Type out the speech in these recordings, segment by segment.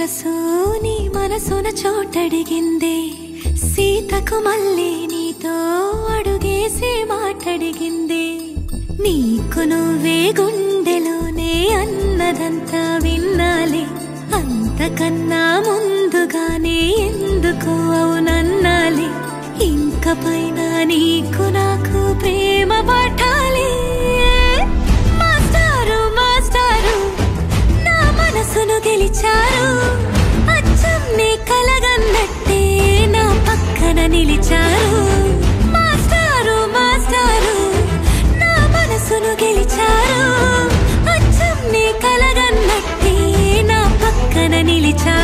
మనసు నీ మనసున చోటడిగిందే సీతకు మళ్ళీ నీతో అడుగేసి మాటడిగిందే నీకు నువ్వే గుండెలోనే అన్నదంతా విన్నాలే అంతకన్నా ముందుగానే ఎందుకు అవునన్నాలే ఇంక పైన నీకు నాకు ప్రేమ పట్టాలి మాస్టారు మాస్టారు నా మనసును గెలిచారు అచ్చం నీ కలగన్నట్టే నా పక్కన నిలిచారు మాస్టారు మాస్టారు నా మనసును గెలిచారు అచ్చం నీ కలగన్నట్టే నా పక్కన నిలిచారు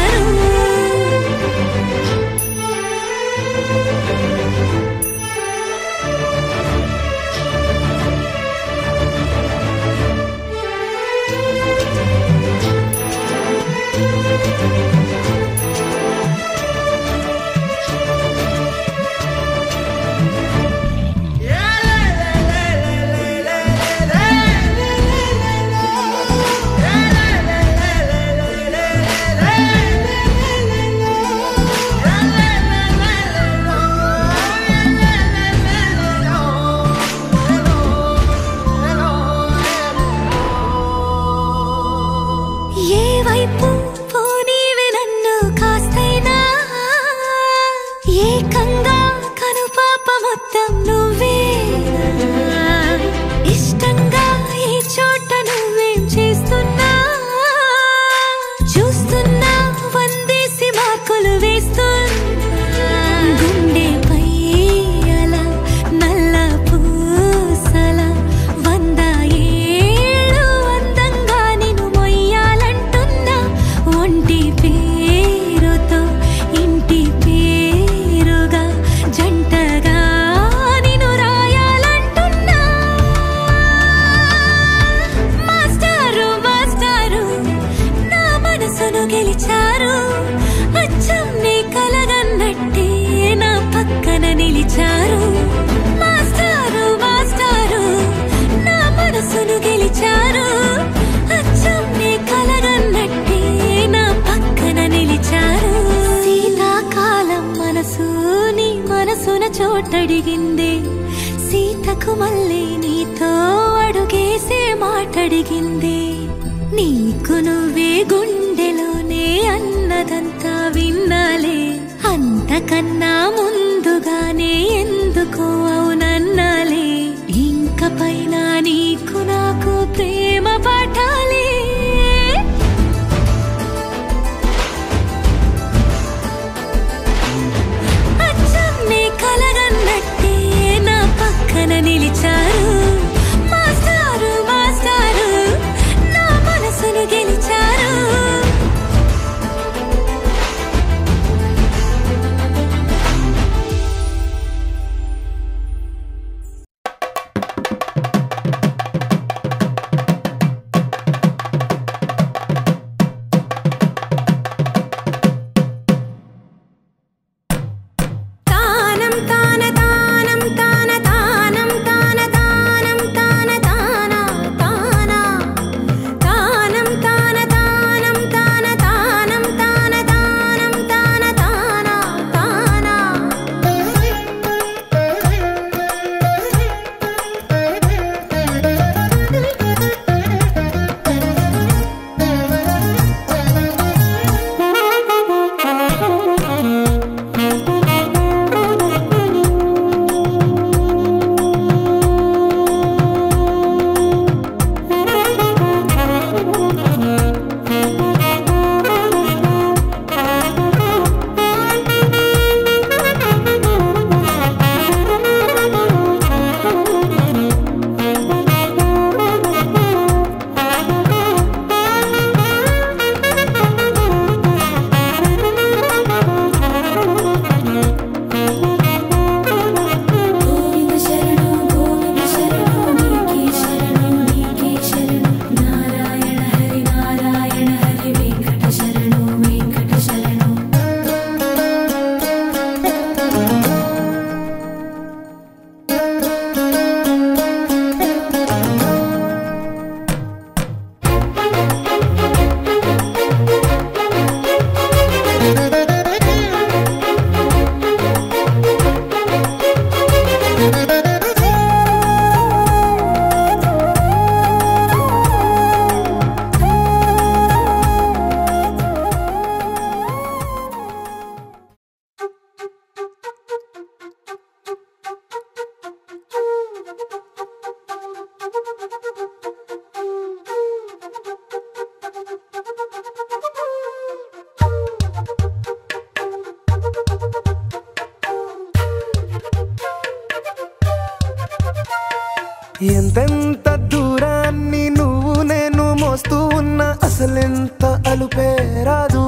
చోటడిగిందే సీతకు మళ్ళీ నీతో అడుగేసే మాటడిగిందే నీకు నువ్వే గుండెలోనే అన్నదంతా విన్నాలే అంతకన్నా ముందుగానే ఎందుకు అవునన్నాలే ఇంక పైన నీకు నాకు ప్రేమ పట్టాలి కలగన్నట్టే నా పక్కన నిలిచారు మాస్టారు మాస్టారు నా మనసును గెలిచారు ఎంతెంత దూరాన్ని నువ్వు నేను మోస్తూ ఉన్నా అసలెంత అలుపే రాదు.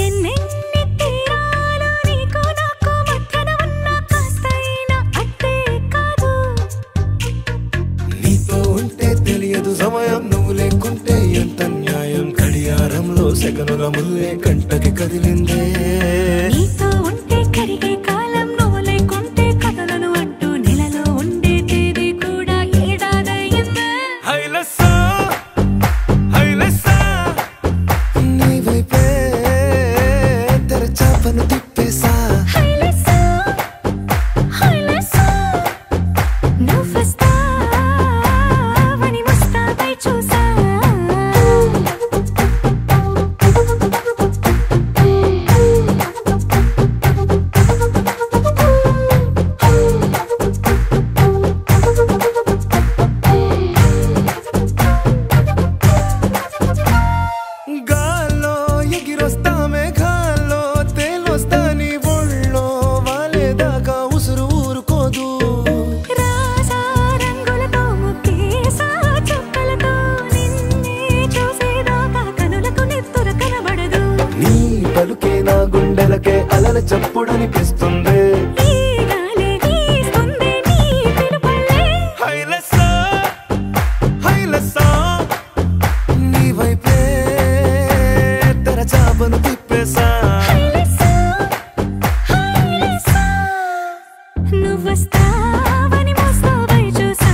ఎన్నెన్ని తీరాలు నీకు నాకు మధ్యన ఉన్నా కాస్తైనా అట్టే కాదు. నీతో ఉంటే తెలియదు సమయం, నువ్వు లేకుంటే ఎంత న్యాయం. గడియారంలో సెగనుల ముల్లే కంటకి కదిలిందే. నీతో ఉంటే కరిగే కాలం, నువ్వు లేకుంటే కథలను అంటూ నెలలో ఉండే తేదీ కూడా ఏడాదయ్యిందే. హైలెస్సా హైలెస్సా నీ వైపే తెరచాపను తిప్పేసా. హైలెస్సా హైలెస్సా నువ్వొస్తావని ముస్తాబై చూసా. గాల్లో ఎగిరొస్తా మేఘాల్లో తేలొస్తా నీ ఒళ్ళో వాలేదాకా ఉసురు ఊరుకోదు. రాజా రంగులతో ముక్కేసా చుక్కలతో నిన్నే చూసేదాకా కనులకు నెత్తుర కనబడదు. నీ పలుకే నా గుండెలకే అలల చప్పుడనిపిస్తుంది. ఈ గాలి వీస్తుంది నీ పిలుపుల్లే. హైలెస్సా హైలెస్సా నీ వైపే తెరచాపను తిప్పేసా. హైలెస్సా హైలెస్సా నువ్వొస్తావని ముస్తాబై చూసా.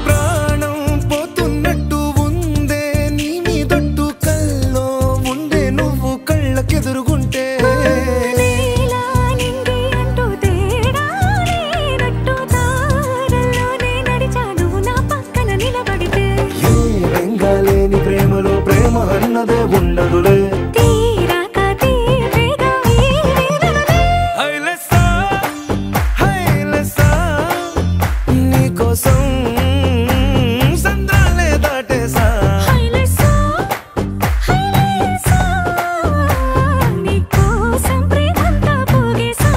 ప్రాణం పోతున్నట్టు ఉందే నీ మీదొట్టు, కల్లో ఉండే నువ్వు కళ్ళకెదురుగుంటే. నీలా నింగి అంటూ తేడా లేనట్టు తారల్లోనే నడిచా నువ్వు నా పక్కన నిలబడితే. ఏ బెంగాలేని ప్రేమలో ప్రేమ అన్నదే ఉండదులే. తీరాక తీరేగా ఈ వేదనలే. హైలెస్సా హైలెస్సా నీకోసం సంద్రాలే దాటేసా. హైలెస్సా హైలెస్సా నీకోసం ప్రేమంతా పోగేసా.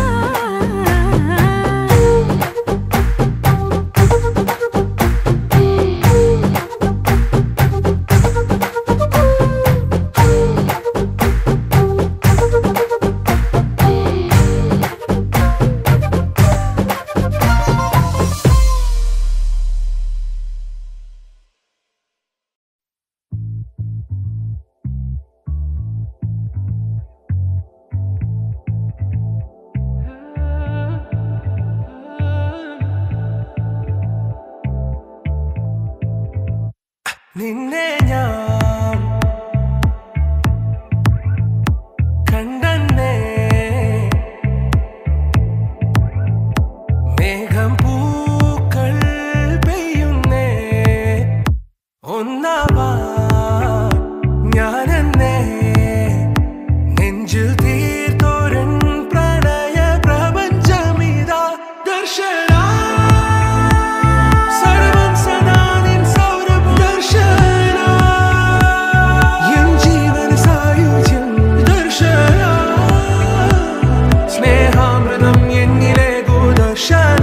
നിന്നെ ഞാൻ കണ്ടെന്നേ മേഘം പൂക്കൾ പെയ്യുന്നേ ഒന്നാവാ ഞാനെന്നേ നെഞ്ചിൽ തീർത്തോരൻ പ്രണയ പ്രപഞ്ചമിതാ ദർശന സർവം സദാ നിൻ സൗരഭ ദർശന എൻ ജീവന സായുജ്യം ദർശന സ്നേഹാമൃതം എന്നിലെ ദർശന.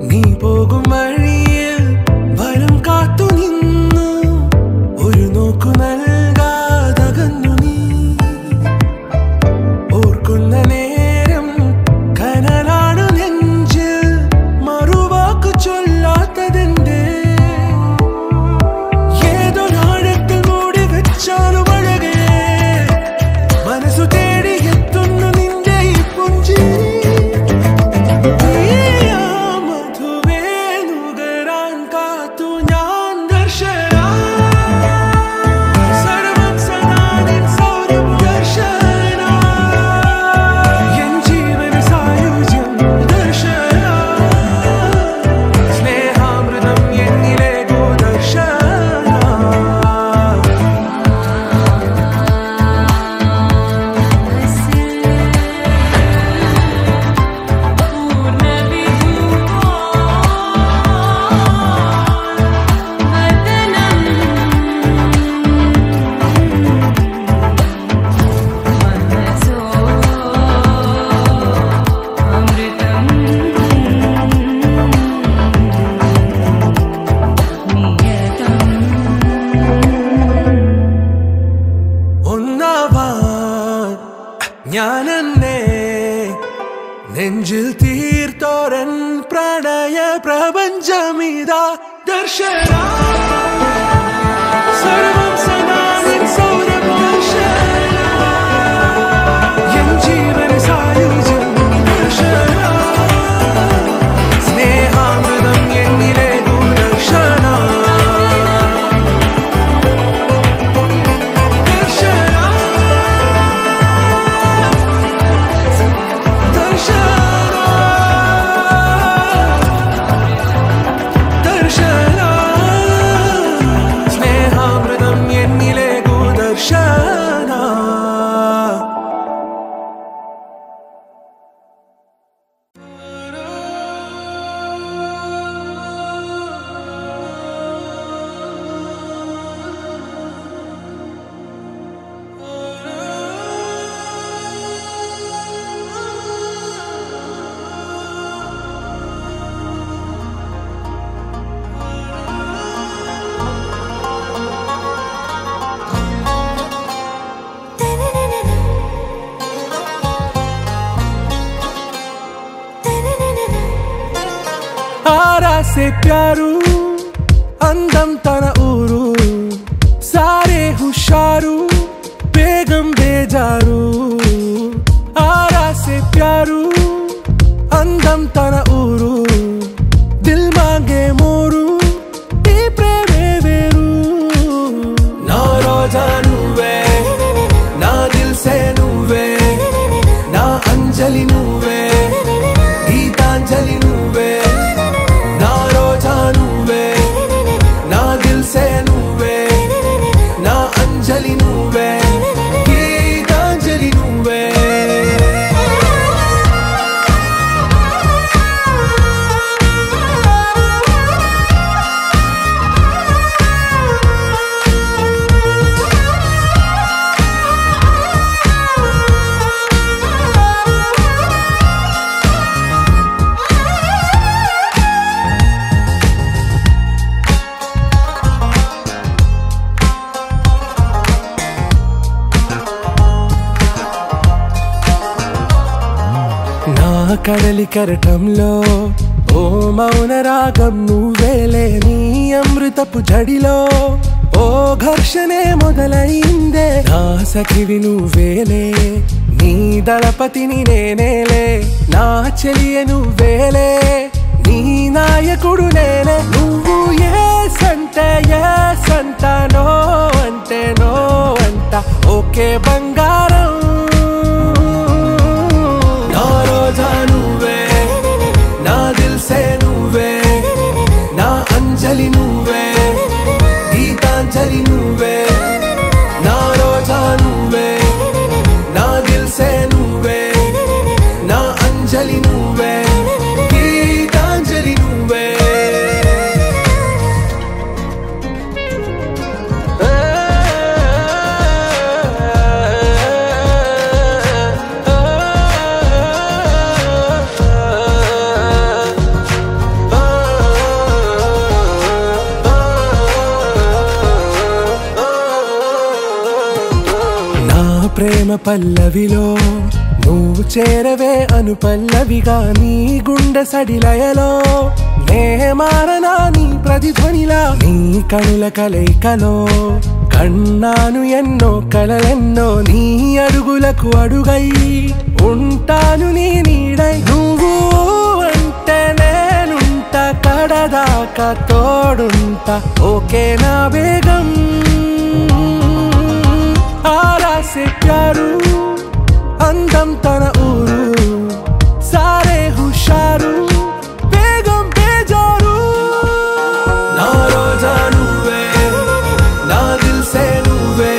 നീ പോകും വഴിയിൽ വരം കാത്തു നിന്നു ഒരു നോക്കു നൽകാതകന്നു നീ. ഓർക്കുന്ന നേരം കനലാണു നെഞ്ചിൽ മറുവാക്കു ചൊല്ലാത്തതെന്റെ ഏതൊരാ ప్రపంచమీద దర్శన సర్వం సదా నిత్సౌరభ దర్శన ఎం జీవన సాయుజ్యం దర్శన స్నేహామృతం ఎన్నిలేగు దర్శన से प्यारू अंदम तन ऊरू सारे हुशारू बेगम बेजारू आरा से प्यारू अंदम तन ऊरू दिल मांगे मोरू ई प्रेमे वेरू ना रोजा नुवे ना दिल से नुवे ना अंजलि नुवे गीतांजलि नुवे ना दिल से नुवे ना अंजलि नुवे गीतांजलि नुवे కడలి కరటంలో ఓ మౌన రాగం నువ్వేలే నీ అమృతపు జడిలో ఓ ఘర్షణే మొదలైందే నా సఖివి నువ్వేలే నీ దళపతిని నేనేలే నా చెలియ నువ్వేలే నీ నాయకుడు నేనే నువ్వు ఏ సంట నో అంటే నో అంట ఓకే బంగారం ना दिल से नुवे ना अंजलि नुवे गीतांजलि नुवे ना रोजा नुवे ना दिल से नुवे ना अंजलि नुवे गीतांजलि नुवे ప్రేమ పల్లవిలో నువ్వు చేరవే అను పల్లవిగా నీ గుండె సడిలయలో నే మారనా నీ ప్రతిధ్వనిలా నీ కనుల కలయికలో కన్నాను ఎన్నో కలలెన్నో నీ అడుగులకు అడుగై ఉంటాను నీ నీడై నువ్వు అంటే నేనుంట కడదాకా తోడుంటా ఓకే నా వేగం आरा से प्यारू अंदम तन ऊरू सारे हुशारू बेगम बेजारू ना रोजा नुवे ना दिल से नुवे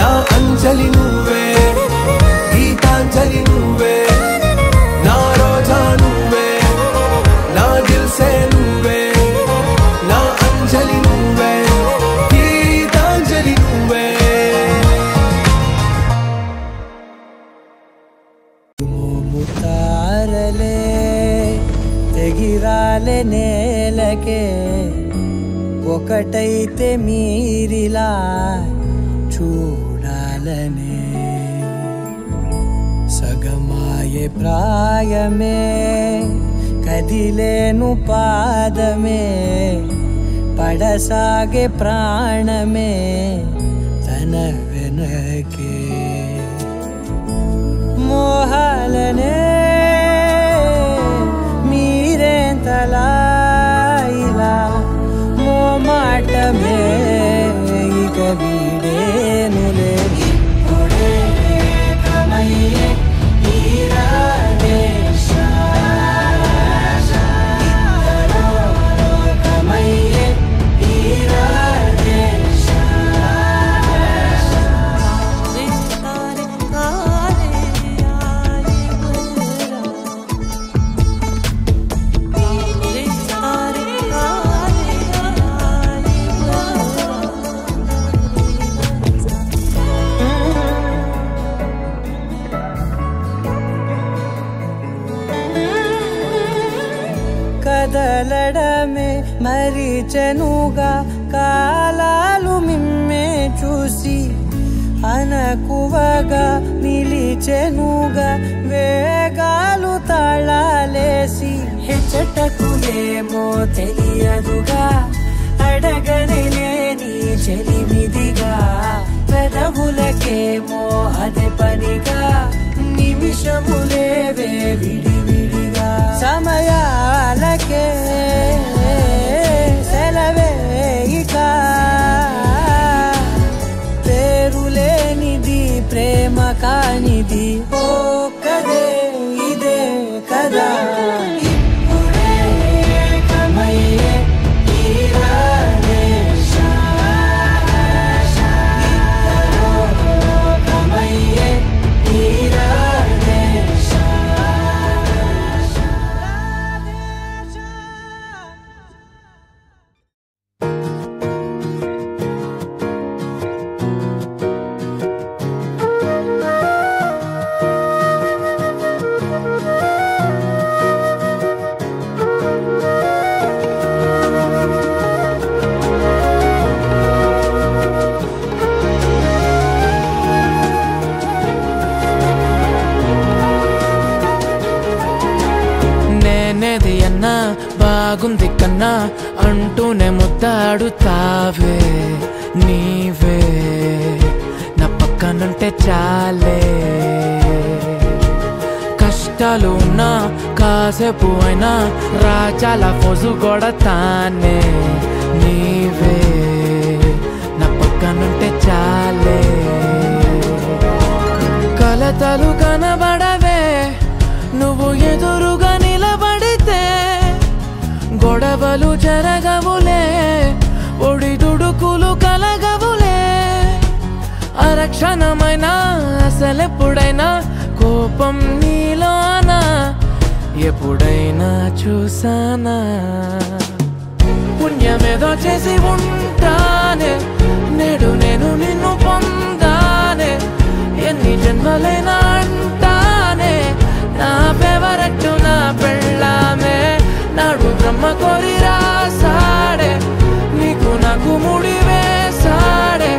ना अंजलि नुवे गीतांजलि नुवे ना रोजा नुवे ना दिल से नुवे ना अंजलि नुवे गीतांजलि नुवे తెగిరాలే నేలకే ఒకటైతే మీరిలా చూడాలనే సగమాయే ప్రాయమే కదిలేను పాదమే పడసాగే ప్రాణమే తన వెనకే మోహాలనే మీరేంతలా ఇలా మోమాటమే ఇక వీడేనులే ఇప్పుడే కమయ్యే కదలడమే మరిచెనుగా కాలాలు మిమ్మే చూసి అనకువగా నిలిచెనుగా వేగాలు తాళాలేసి హెచ్చటకులేమో తెలియదుగా అడగనే లేని చెలిమిదిగా పెదవులకేమో అదే పనిగా నిమిషములేవే విడివిడిగా సమయాలకే సెలవే ఇక పేరులేనిది ప్రేమ కానిది ఓ కదే ఇదే కదా ఇప్పుడే కమయ్యే బాగుంది కన్నా అంటూనే ముద్దాడుతావే నీవే నా పక్కనుంటే చాలే కష్టాలు ఉన్నా కాసేపు అయినా రాజాల ఫోజు కొడతానే నీవే నా పక్కనుంటే చాలే కలతలు కనబడవే నువ్వు ఎదురుగా నిలబడితే గొడవలు జరగవులే ఒడిదుడుకులు కలగవులే అరక్షణమైనా అసలెప్పుడైనా కోపం నీలోనా ఎప్పుడైనా చూసానా పుణ్యమేదో చేసి ఉంటానే నేడు నేను నిన్ను పొందానే ఎన్ని జన్మలైనా అంటానే నా ఫేవరెట్ నా పెళ్ళామే నాడు బ్రహ్మ కోరి రాసాడే నీకు నాకు ముడి వేసాడే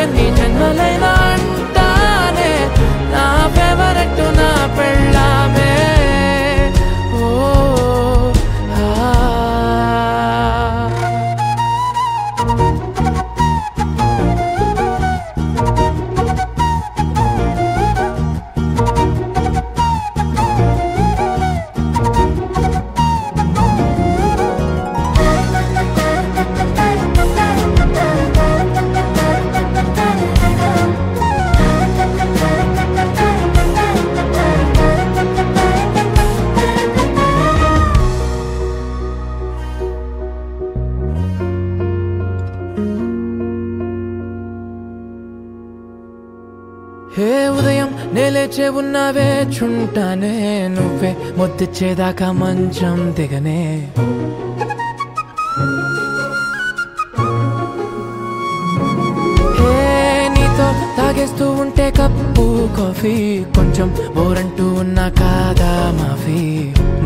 ఎన్ని జన్మలైనా అంటానే నా ఫేవరెట్ నా పెళ్ళామే ఓ హే ఉదయం నేలేచే ఉన్నావే చుంటానే నువ్వే ముద్దిచ్చేదాకా మంచం దిగనే హే నీతో తాగేస్తూ ఉంటే కప్పు కాఫీ కొంచెం బోరంటూ ఉన్నా కాదా మాఫీ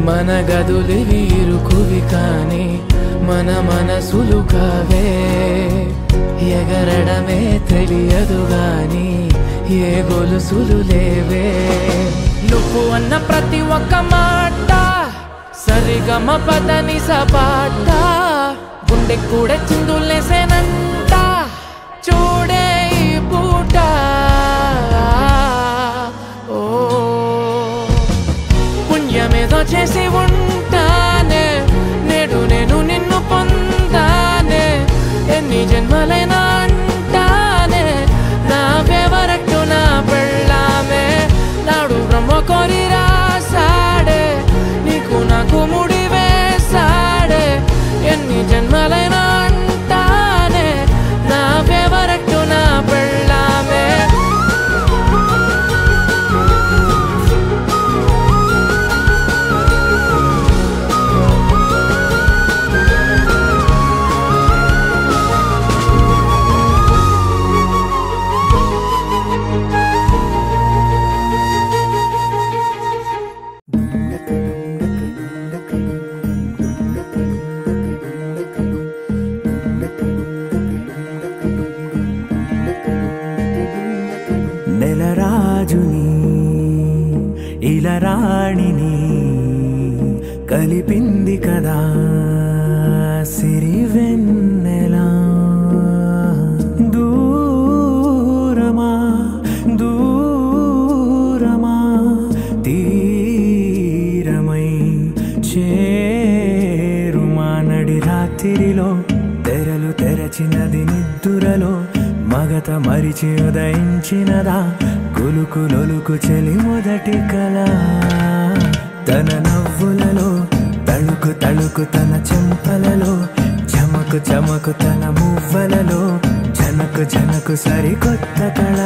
మన గదులివి ఇరుకువి కానీ మన మనసులు కావే ఎగరడమే తెలియదు గాని ఏ గొలుసులు లేవే నువ్వు అన్న ప్రతి ఒక్క మాట సరి సరిగమ పదని సపాట గుండె కూడా చిందులేసేనంట చూడే ఈ పూట ఓ పుణ్యమేదో చేసి ఉంటానే నేడు నేను నిన్ను పొందానే ఎన్ని జన్మలైనా అంటానే నా ఫేవరెట్ నా పెళ్ళామే నాడు బ్రహ్మ కోరి రాసాడే నీకు నాకు ముడి వేసాడే ఎన్ని జన్మలైనా అంటానే నా ఫేవరెట్ నా పెళ్ళామే నెలరాజుని ఇలరాణిని కలిపింది కదా సిరివెన్నెలా దూరమా దూరమా తీరమై చేరుమా నడి రాత్రిలో తెరలు తెరచినది నిద్దురలో మగత మరిచి ఉదయించినదా కులుకులొలుకు చెలి మొదటి కళ తన నవ్వులలో తళుకు తళుకు తన చెంపలలో చమకు చమకు తన మువ్వలలో జనకు జనకు సరికొత్త కళ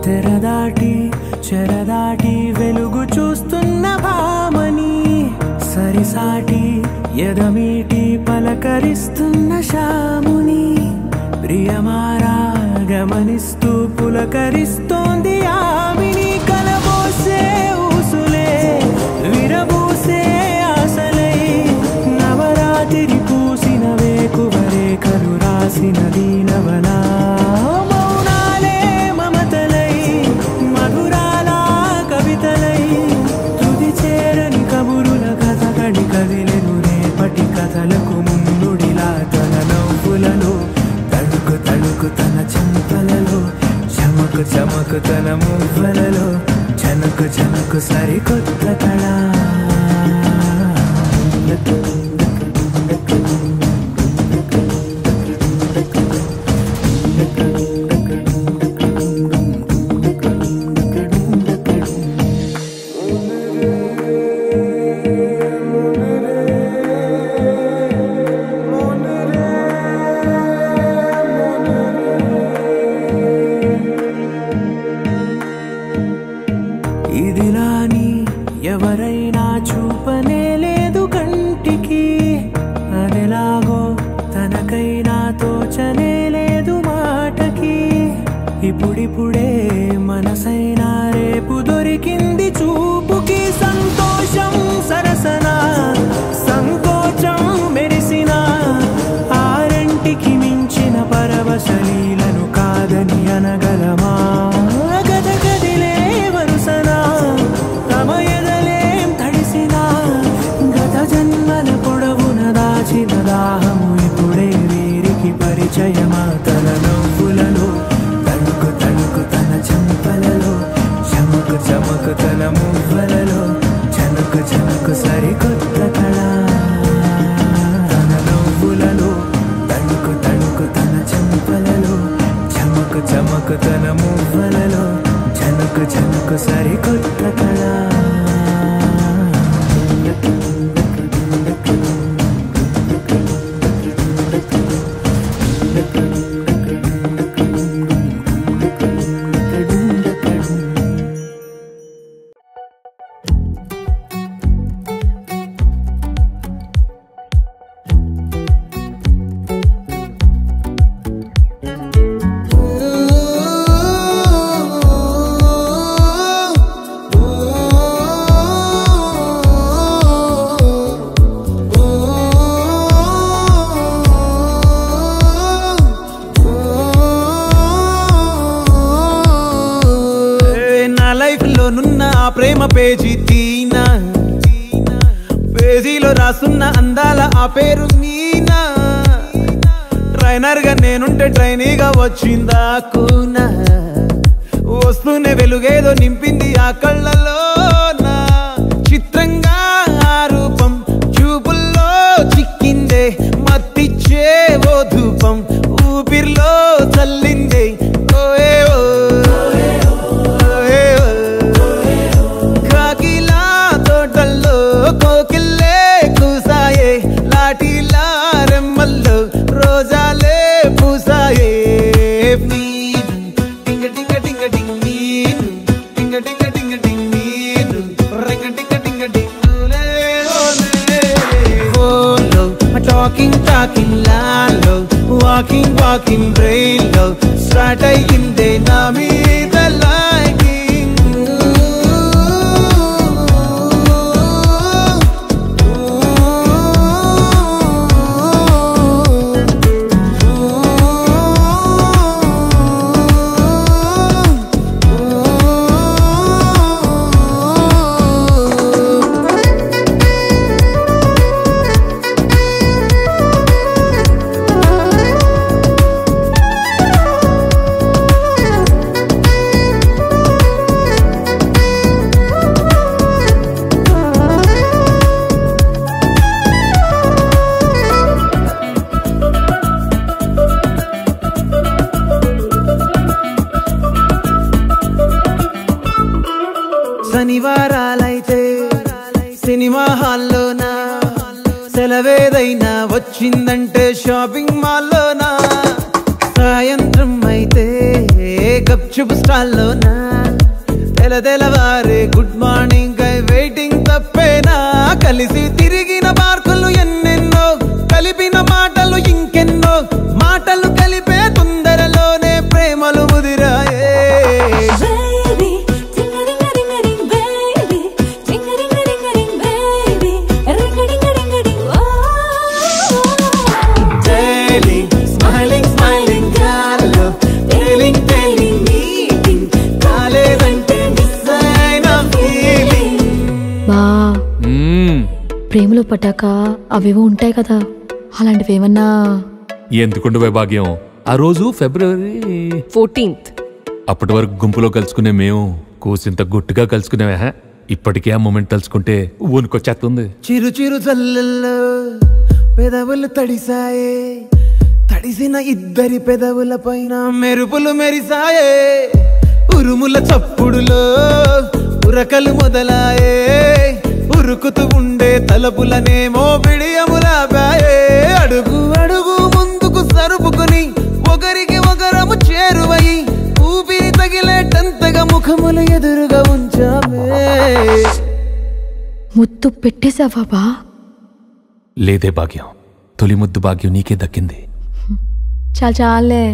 తెరదాటి చెరదాటి వెలుగు చూస్తున్న భామని సరిసాటి ఎదమీటి పలకరిస్తున్న శాముని ప్రియమారా గమనిస్తూ పులకరిస్తోంది ఆమిని కలబోసే ఊసులే విరబూసే ఆశలై నవరాత్రి పూసిన వేకువరేఖలు రాసిన దీనవలా కథలకు ముందుడిలా తన నవ్వులలో తడుకు తడుకు తన చెంపలలో చమకు చమకు తన మువ్వలలో జనకు జనకు సరికొత్త కళ ఇదిలాని ఎవరైనా చూపనే లేదు కంటికి అదెలాగో తనకైనా తోచనే లేదు మాటకి ఇప్పుడిప్పుడే మనసైనా రేపు దొరికింది చూపుకి సంతోషం సరసన సంకోచం మెరిసిన ఆరంటికి మించిన పరవశలీలను కాదని అనగలమా గదగదిలే వరుసనా తమ ఎదలేం తడిసినా గత జన్మల పొడవున దాచిన దాహము ఇప్పుడే వీరికి పరిచయమా తన నవ్వులలో తణుకు తణుకు తన చెంపలలో చమకు చమకు తన మువ్వలలో జనకు జనకు సరికొత్త కళ తన నవ్వులలో తణుకు తణుకు తన చెంపలలో చమకు చమకు తన మువ్వలలో జనకు జనకు సరికొత్త కళ ప్రేమ పేజీ తీనా, పేజీలో రాసున్న అందాల ఆ పేరు మీనా. ట్రైనర్ గా నేనుంటే ట్రైనీగా వచ్చిందా కూనా, వస్తూనే వెలుగేదో నింపింది ఆ కళ్ళలోన. చిత్రంగా ఆ రూపం చూపుల్లో చిక్కిందే, మత్తిచ్చే ఓ ధూపం ఊపిరిలో చల్లిందే. కాకిలా తోటల్లో కోకిల్లే కూసాయే, లాఠీలా రెమ్మల్లో రోజాలే పూసాయే. Talking lalo, walking brain low, start అయ్యిందే నా మీద liking. శనివారాలైతే సినిమా హాల్లోనా, సెలవేదైనా వచ్చిందంటే షాపింగ్ మాల్లోనా. సాయంత్రం అయితే గప్చుప్ స్టాల్లోనా, తెలవారే గుడ్ మార్నింగ్ కై వెయిటింగ్ తప్పేనా. కలిసి తిరిగిన పార్కులు ఎన్నెన్నో, కలిపిన మాటలు ఇంకెన్నో, మాటలు కలిపే తొందరలోనే ప్రేమలు ముదిరాయే. ప్రేమలో పట్టాక అవేవో ఉంటాయి కదా, అలాంటివి ఏమన్నా? ఎందుకుండే భాగ్యం, ఆ రోజు February 14th. అప్పటి వరకు గుంపులో కలుసుకునే మేము కూసింత గుట్టుగా కలుసుకునేవా. ఇప్పటికే ఆ మూమెంట్ తలుచుకుంటే ఊనుకొచ్చేస్తుంది. చిరు చిరు జల్లల్లో పెదవులు తడిసాయే, తడిసిన ఇద్దరి పెదవుల పైన మెరుపులు మెరిసాయే. ఉరుముల చప్పుడులో ఉరకలు మొదలాయే, ఉరుకుతూ ఉండే తలపులనేమో బిడియములాపాయే. అడుగు అడుగు ముందుకు సరుపుకుని ఒకరికి ఒకరము చేరువై, ఊపిరి తగిలేటంతగా ముఖములు ఎదురుగా ఉంచామే. ముద్దు పెట్టేశావా బా? లేదే భాగ్యం, తొలి ముద్దు భాగ్యం నీకే దక్కింది. చాలే.